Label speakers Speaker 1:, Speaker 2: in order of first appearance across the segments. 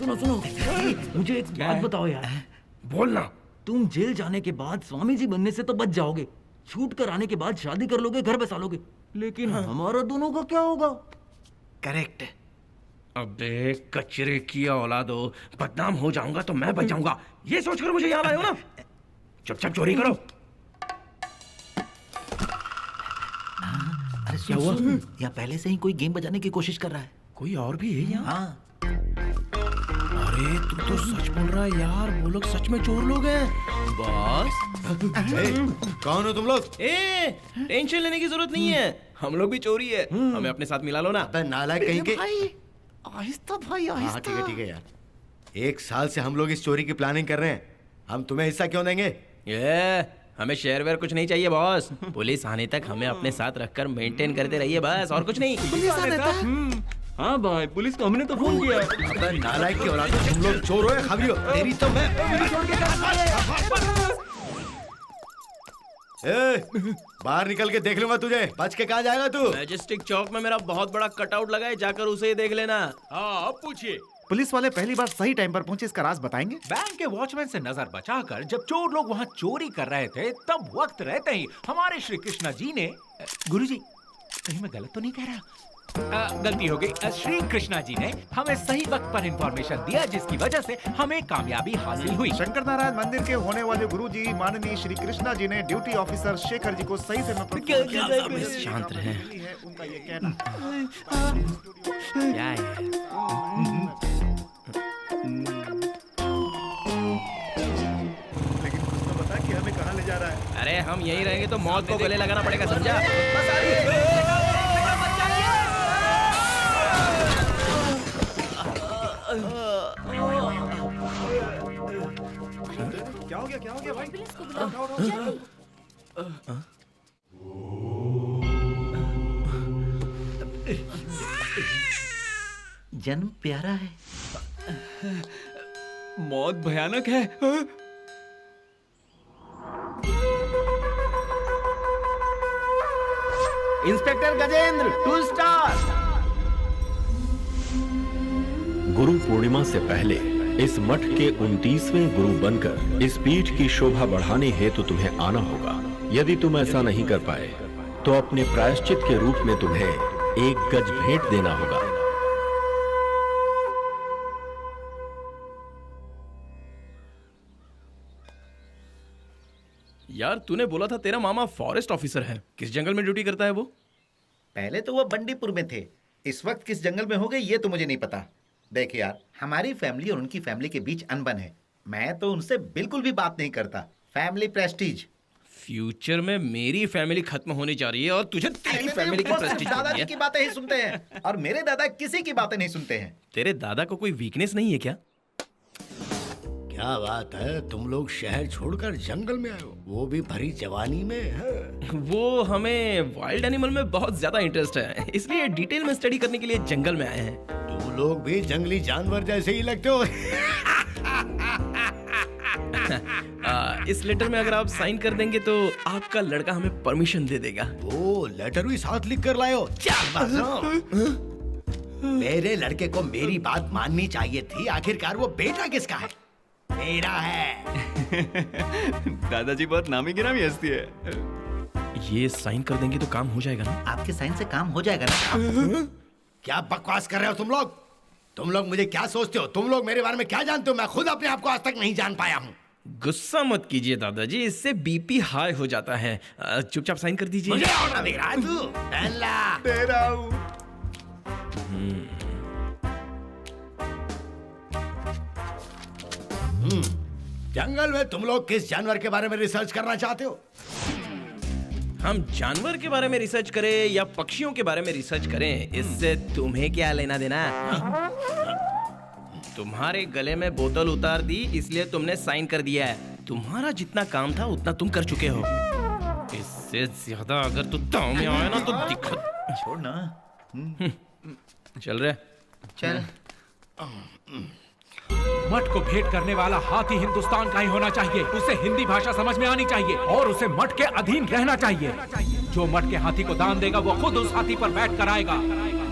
Speaker 1: सुनो सुनो, मुझे एक बात बताओ यार।
Speaker 2: बोलना।
Speaker 1: तुम जेल जाने के बाद स्वामी जी बनने से तो बच जाओगे, छूट कर आने के बाद शादी कर लोगे, घर बसा लोगे, लेकिन हमारा दोनों का क्या होगा?
Speaker 3: करेक्ट।
Speaker 2: अबे कचरे की औलाद हो, बदनाम हो जाऊंगा तो मैं बच जाऊंगा, ये सोचकर मुझे यहाँ लाए हो ना। चुपचाप चोरी करो।
Speaker 3: अरे क्या हुआ? या पहले से ही कोई गेम बजाने की कोशिश कर रहा है?
Speaker 2: कोई और भी है यहाँ?
Speaker 3: हाँ।
Speaker 2: अरे तू तो सच बोल रहा है यार, वो लोग सच में चोर लोग हैं। बॉस
Speaker 4: कौन हो तुम लोग?
Speaker 2: टेंशन लेने की जरूरत नहीं है, हम लोग भी चोरी है, हमें अपने साथ मिला लो ना।
Speaker 4: अबे नालायक कहीं के।
Speaker 3: आहिस्ता भाई
Speaker 4: हाँ
Speaker 3: आहिस्ता।
Speaker 4: ठीक है यार, 1 साल से हम लोग इस चोरी की प्लानिंग कर रहे हैं, हम तुम्हें हिस्सा क्यों देंगे?
Speaker 2: हमें शेयर वेयर कुछ नहीं चाहिए बॉस, पुलिस आने तक हमें अपने साथ रखकर मेंटेन करते रहिए बस, और कुछ नहीं।
Speaker 3: पुलिस आ रहा था?
Speaker 1: हाँ भाई, पुलिस को हमने तो फोन किया।
Speaker 4: अबे नालायक की औलाद, तुम लोग चोर हो या खबरी हो? तेरी तो मैं। बाहर निकल के देख लूंगा तुझे, बच के कहाँ जाएगा तू?
Speaker 2: मैजेस्टिक चौक में मेरा बहुत बड़ा कटआउट लगा है, जाकर उसे ही देख लेना।
Speaker 5: हाँ, अब पूछिए।
Speaker 3: पुलिस वाले पहली बार सही टाइम पर पहुंचे, इसका राज बताएंगे?
Speaker 5: बैंक के वॉचमैन से नजर बचाकर जब चोर लोग वहाँ चोरी कर रहे थे, तब वक्त रहते ही हमारे श्री कृष्णा जी ने, गुरुजी कहीं मैं गलत तो नहीं कह रहा? गलती हो गई। श्री कृष्णा जी ने हमें सही वक्त पर इंफॉर्मेशन दिया, जिसकी वजह से हमें कामयाबी हासिल हुई।
Speaker 3: शंकर नारायण मंदिर के होने वाले गुरुजी माननीय श्री कृष्णा जी ने ड्यूटी ऑफिसर शेखर जी को सही समय पर
Speaker 2: शांत रहे।
Speaker 3: उनका ये कहना।
Speaker 2: क्या है?
Speaker 3: लेकिन कुछ तो बता कि हमें कहाँ ले जा रहा है?
Speaker 2: अरे हम यहीं रहेंगे तो मौत को गले लगाना पड़ेगा, समझा?
Speaker 3: क्या हो गया भाई? जन्म प्यारा है,
Speaker 5: मौत भयानक है।
Speaker 4: Inspector Gajendra 2 star.
Speaker 6: गुरु पूर्णिमा से पहले इस मठ के 29वें गुरु बनकर इस पीठ की शोभा बढ़ाने हेतु तुम्हें आना होगा। यदि तुम ऐसा नहीं कर पाए तो अपने प्रायश्चित के रूप में तुम्हें 1 गज भेंट देना होगा।
Speaker 2: यार तूने बोला था तेरा मामा फॉरेस्ट ऑफिसर है, किस जंगल में ड्यूटी करता है वो?
Speaker 3: पहले तो वो बंडीपुर में थे, इस वक्त किस जंगल में हो गए ये तो मुझे नहीं पता। देख यार, हमारी फैमिली और उनकी फैमिली के बीच अनबन है, मैं तो उनसे बिल्कुल भी बात नहीं करता। Family Prestige.
Speaker 2: फ्यूचर में मेरी फैमिली खत्म होने जा रही है और तुझे तेरी फैमिली की प्रेस्टीज
Speaker 3: दादाजी की बातें ही सुनते हैं और मेरे दादा किसी की बातें नहीं सुनते हैं।
Speaker 2: तेरे दादा को कोई वीकनेस नहीं है क्या?
Speaker 4: क्या बात है, तुम लोग शहर छोड़कर जंगल में आए हो, वो भी भरी जवानी में है।
Speaker 2: वो हमें वाइल्ड एनिमल में बहुत ज्यादा इंटरेस्ट है, इसलिए डिटेल में स्टडी करने के लिए जंगल में आए हैं।
Speaker 4: तुम लोग भी जंगली जानवर जैसे ही लगते हो।
Speaker 2: इस लेटर में अगर आप साइन कर देंगे तो आपका लड़का हमें परमिशन दे देगा।
Speaker 4: वो लेटर भी साथ लिख कर लाए हो? मेरे लड़के को मेरी बात माननी चाहिए थी, आखिरकार वो बेटा किसका है? मेरा है।
Speaker 5: दादाजी बहुत नामी गिरामी हस्ती है।
Speaker 2: ये साइन कर देंगे तो काम हो जाएगा ना?
Speaker 3: आपके साइन से काम हो जाएगा ना?
Speaker 4: क्या बकवास कर रहे हो तुम लोग? तुम लोग मुझे क्या सोचते हो? तुम लोग मेरे बारे में क्या जानते हो? मैं खुद अपने आप को आज तक नहीं जान पाया हूँ।
Speaker 2: गुस्सा मत कीजिए दादाजी, इससे बीपी हाई हो जाता है। चुपचाप साइन कर दीजिए।
Speaker 4: मुझे ऑर्डर दे रहा है तू?
Speaker 3: दे रहा हूँ।
Speaker 4: जंगल में तुम लोग किस जानवर के बारे में रिसर्च करना चाहते हो?
Speaker 2: हम जानवर के बारे में रिसर्च करें या पक्षियों के बारे में रिसर्च करें, इससे तुम्हें क्या लेना देना? तुम्हारे गले में बोतल उतार दी इसलिए तुमने साइन कर दिया है। तुम्हारा जितना काम था उतना तुम कर चुके हो, इससे ज्यादा अगर तू दांव में आया ना तो दिक्कत।
Speaker 3: छोड़ ना।
Speaker 2: चल रहे
Speaker 3: चल।
Speaker 5: मठ को भेंट करने वाला हाथी हिंदुस्तान का ही होना चाहिए, उसे हिंदी भाषा समझ में आनी चाहिए और उसे मठ के अधीन रहना चाहिए। जो मठ के हाथी को दान देगा वो खुद उस हाथी पर बैठ कर आएगा।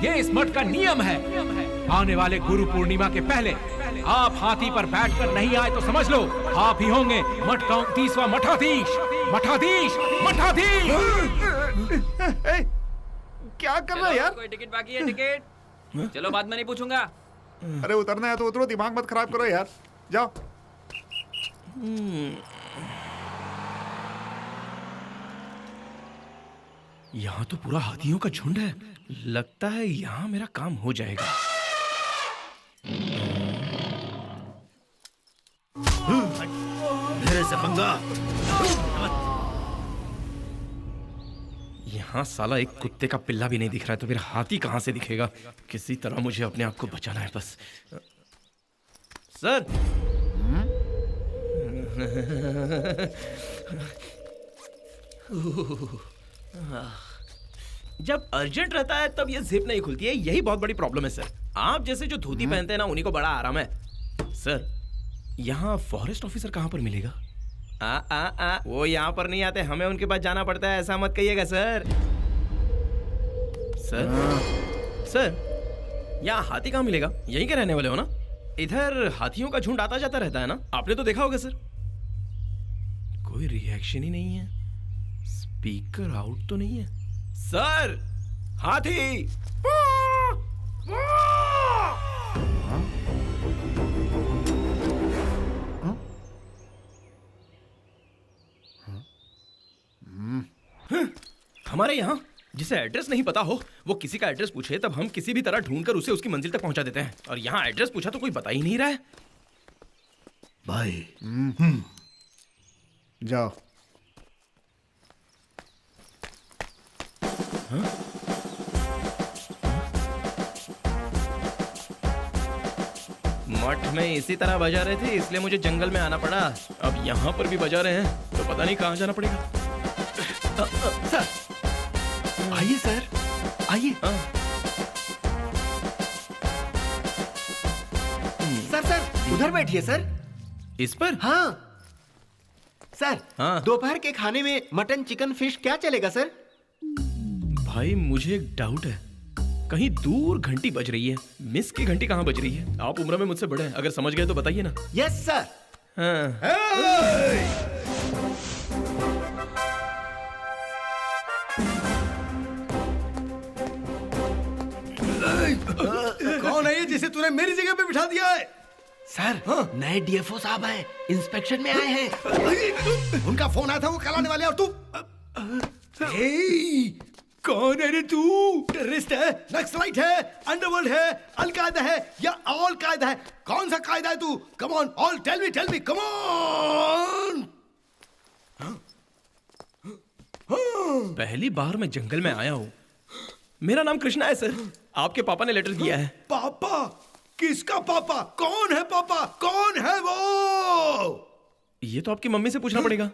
Speaker 5: ये इस मठ का नियम है। आने वाले गुरु पूर्णिमा के पहले आप हाथी पर बैठकर नहीं आए तो समझ लो आप ही होंगे मठ का 29वां मठाधीश। मठाधीश, मठाधीश।
Speaker 7: क्या कर रहा है यार?
Speaker 8: कोई टिकट बाकी है? टिकट चलो, बाद में नहीं पूछूंगा।
Speaker 7: अरे उतरना है तो उतरो, दिमाग मत खराब करो यार, जाओ।
Speaker 2: यहाँ तो पूरा हाथियों का झुंड है। लगता है यहाँ मेरा काम हो जाएगा।
Speaker 4: मेरे से पंगा।
Speaker 2: यहाँ साला एक कुत्ते का पिल्ला भी नहीं दिख रहा है तो फिर हाथी कहाँ से दिखेगा? किसी तरह मुझे अपने आप को बचाना है बस। सर। जब अर्जेंट रहता है तब ये जिप नहीं खुलती है, यही बहुत बड़ी प्रॉब्लम है सर। आप जैसे जो धोती पहनते हैं ना उन्हीं को बड़ा आराम है। सर, यहाँ फॉरेस्ट ऑफिसर कहाँ पर मिलेगा? वो यहाँ पर नहीं आते, हमें उनके पास जाना पड़ता है, ऐसा मत कहिएगा सर। सर, यहाँ हाथी कहाँ मिलेगा? यहीं के रहने वाले हो ना? इधर हाथियों का झुंड आता जाता रहता है ना, आपने तो देखा होगा सर। कोई रिएक्शन ही नहीं है। स्पीकर आउट तो नहीं है सर। हाथी। हमारे यहाँ जिसे एड्रेस नहीं पता हो वो किसी का एड्रेस पूछे तब हम किसी भी तरह ढूंढकर उसे उसकी मंजिल तक पहुंचा देते हैं, और यहाँ एड्रेस पूछा तो कोई बता ही नहीं रहा है।
Speaker 4: भाई
Speaker 7: जाओ।
Speaker 2: मठ में इसी तरह बजा रहे थे इसलिए मुझे जंगल में आना पड़ा। अब यहाँ पर भी बजा रहे हैं तो पता नहीं कहाँ जाना पड़ेगा।
Speaker 4: सर आइए, सर आइए। सर उधर बैठिए सर।
Speaker 2: इस पर?
Speaker 4: हाँ सर।
Speaker 2: हाँ।
Speaker 4: दोपहर के खाने में मटन, चिकन, फिश क्या चलेगा सर?
Speaker 2: भाई मुझे एक डाउट है, कहीं दूर घंटी बज रही है। मिस की घंटी कहाँ बज रही है? आप उम्र में मुझसे बड़े हैं, अगर समझ गए तो बताइए ना।
Speaker 4: Yes sir.
Speaker 2: हाँ।
Speaker 4: कौन है ये जिसे तूने मेरी जगह पे बिठा दिया है? सर नए डीएफओ साहब हैं, इंस्पेक्शन में आए हैं। उनका फोन आया था, वो कल आने वाले हैं, और तू कौन है रे तू? टेररिस्ट है, नक्सलाइट है, अंडरवर्ल्ड है, अलकायदा है या ऑल कायदा है? कौन सा कायदा है तू? Come on, all tell me, come on.
Speaker 2: पहली बार मैं जंगल में आया हूँ। मेरा नाम कृष्णा है सर। आपके पापा ने लेटर दिया है।
Speaker 4: पापा? किसका पापा? कौन है पापा? कौन है वो?
Speaker 2: ये तो आपकी मम्मी से पूछना पड़ेगा।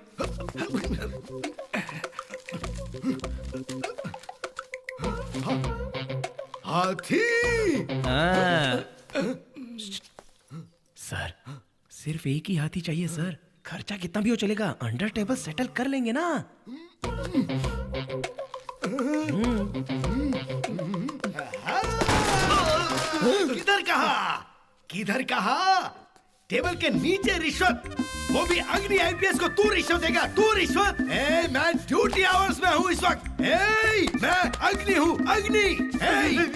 Speaker 4: हाथी।
Speaker 2: सर, सिर्फ एक ही हाथी चाहिए सर। खर्चा कितना भी हो चलेगा, अंडर टेबल सेटल कर लेंगे ना।
Speaker 4: किधर कहा? टेबल के नीचे रिश्वत, वो भी अग्नि आईपीएस को तू रिश्वत देगा? तू रिश्वत? मैं ड्यूटी आवर्स में हूँ इस वक्त। मैं अग्नि हूँ, अग्नि।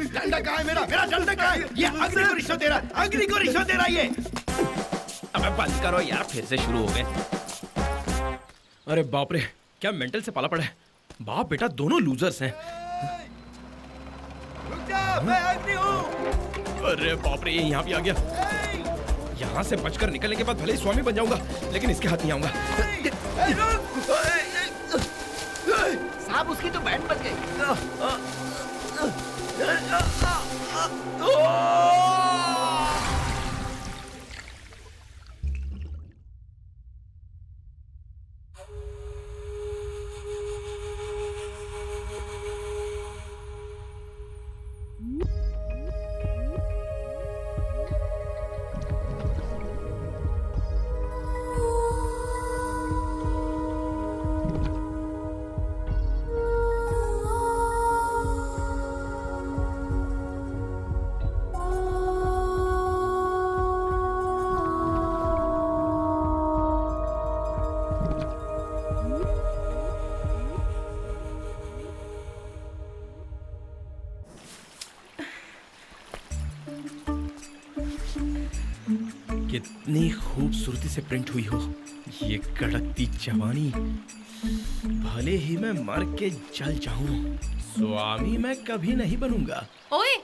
Speaker 4: डंडा कहाँ है मेरा? मेरा डंडा कहाँ है? ये अग्नि को रिश्वत दे रहा, अग्नि को रिश्वत दे रहा ये।
Speaker 2: अबे बंद करो यार, फिर से शुरू हो गए। अरे बाप रे, क्या मेंटल से पाला पड़ा है। बाप बेटा दोनों लूजर्स हैं।
Speaker 4: रुक जा, मैं अग्नि हूँ।
Speaker 2: अरे बाप रे, ये यहाँ भी आ गया। यहाँ से बचकर निकलने के बाद भले ही स्वामी बन जाऊंगा, लेकिन इसके हाथ नहीं आऊंगा।
Speaker 4: साहब उसकी तो बैंड बज गई।
Speaker 2: कितनी खूबसूरती से प्रिंट हुई हो ये कड़कती जवानी। भले ही मैं मर के जल जाऊं, स्वामी मैं कभी नहीं बनूंगा।
Speaker 9: ओए,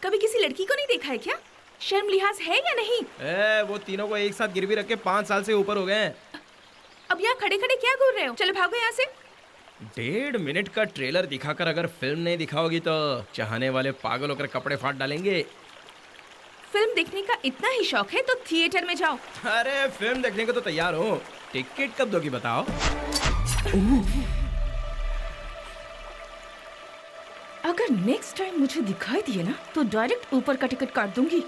Speaker 9: कभी किसी लड़की को नहीं देखा है क्या? शर्म लिहाज है या नहीं?
Speaker 2: वो तीनों को एक साथ गिरवी रख के 5 साल से ऊपर हो गए हैं।
Speaker 9: अब यहाँ खड़े खड़े क्या घूर रहे हो? चलो भागो यहाँ से।
Speaker 2: 1.5 मिनट का ट्रेलर दिखाकर अगर फिल्म नहीं दिखाओगी तो चाहने वाले पागल होकर कपड़े फाड़ डालेंगे।
Speaker 9: फिल्म देखने का इतना ही शौक है तो थिएटर में जाओ।
Speaker 2: अरे फिल्म देखने को तो तैयार हो, टिकट कब दोगी बताओ?
Speaker 9: अगर नेक्स्ट टाइम मुझे दिखाई दिए ना तो डायरेक्ट ऊपर का टिकट काट दूंगी।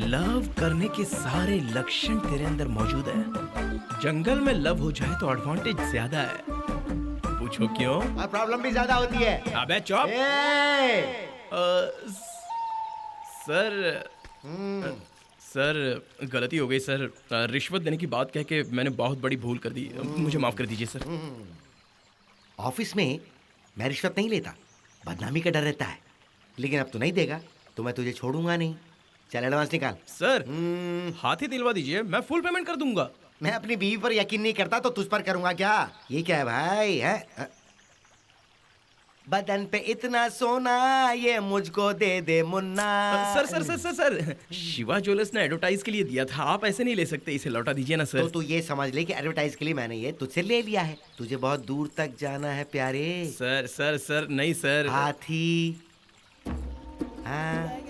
Speaker 2: लव करने के सारे लक्षण तेरे अंदर मौजूद है। जंगल में लव हो जाए तो एडवांटेज ज्यादा है। पूछो क्यों?
Speaker 4: प्रॉब्लम भी ज्यादा होती है।
Speaker 2: अबे चुप। सर गलती हो गई सर। रिश्वत देने की बात कह के मैंने बहुत बड़ी भूल कर दी, मुझे माफ कर दीजिए सर।
Speaker 4: ऑफिस में मैं रिश्वत नहीं लेता, बदनामी का डर रहता है। लेकिन अब तू नहीं देगा तो मैं तुझे छोड़ूंगा नहीं। चल एडवांस निकाल।
Speaker 2: सर हाथ ही दिलवा दीजिए, मैं फुल पेमेंट कर दूंगा।
Speaker 4: मैं अपनी बीवी पर यकीन नहीं करता तो तुझ पर करूंगा क्या? ये क्या है भाई? है बदन पे इतना सोना ये मुझको दे दे मुन्ना।
Speaker 2: Sir sir sir sir sir Shiva jewellers ने एडवर्टाइज के लिए दिया था, आप ऐसे नहीं ले सकते, इसे लौटा दीजिए ना सर।
Speaker 4: तो तू ये समझ ले कि एडवर्टाइज के लिए मैंने ये तुझसे ले लिया है। तुझे बहुत दूर तक जाना है प्यारे।
Speaker 2: सर सर सर नहीं सर।
Speaker 4: हाथी हाँ